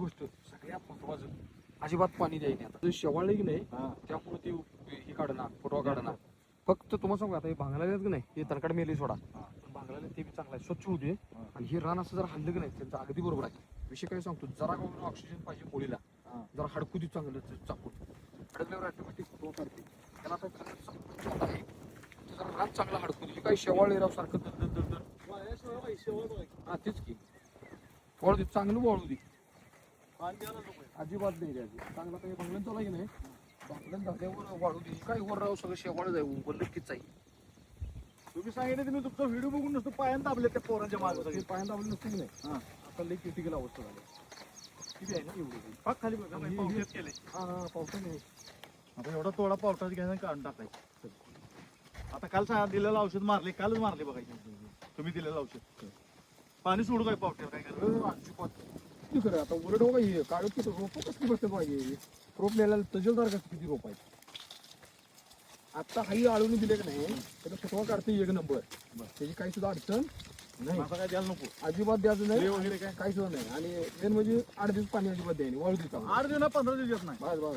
गोष्ट सगळ्यात महत्वाचं, अजिबात पाणी द्यायचे. आता शेवाळले की नाही त्यामुळे ती हे काढणार, फुटवा काढणार. फक्त तुम्हाला सांगू आता हे भांगला की नाही, हे तणकाड मेली सोडा, भांगला ते बी चांगला आहे, स्वच्छ होते. आणि हे रान असं जर हल्लं की नाही त्यांचं अगदी बरोबर आहे. विषय काय सांगतो, जरा का ऑक्सिजन पाहिजे मुलीला, जरा हडकुदी चांगलं चाकून हडकल्यावर ऑटोमॅटिक फुटवा काढते. त्याला आता खरंच आहे जरा रान चांगला हडकुदी, काही शेवाळ राव सारखं दर दर दर दर. हा तेच की वाळू दे, चांगलं वाळू दे, अजिबात नाही द्यायची. चांगला काही भांगलन चालू आहे की नाही, भांगलन झाल्यावर वाळू दे. काय वर राव सगळं शेवाळ जाऊ बंदकीच आहे. तुम्ही सांगितलं तुम्ही तुमचा व्हिडिओ बघून नुसतं पायान दाबले त्या पोरांच्या मागे. ते पायात दाबलं नसतं की नाही, आता लई क्रिटिकल अवस्था झाली. किती आहे ना एवढी पाक खाली बघा पावसात केले. हा पावसा नाही. आता एवढा तोडा पावसात घ्यायचा काढून टाकायचं. आता काल दिलेलं औषध मारले, कालच मारले बघायचे तुम्ही दिलेलं औषध. पाणी सोडू काय पावट्यावर काय करायचं. किती खरं आता उलट बघा हे काळ किती रोप कसली बसते पाहिजे. रोप लिहायला तजेलदार कसं किती रोप आहे. आता हाही आळून दिले की नाही त्याला फुटवा काढते एक नंबर. त्याची काही सुद्धा अडचण नाही, असं काय द्यायला नको. अजिबात द्यायचं नाही वगैरे काय काही सुद्धा नाही. आणि मेन म्हणजे 8 दिवस पाणी अजिबात द्यायला वाळू देतात. 8 दिवस 15 दिवस येत नाही. बस बस.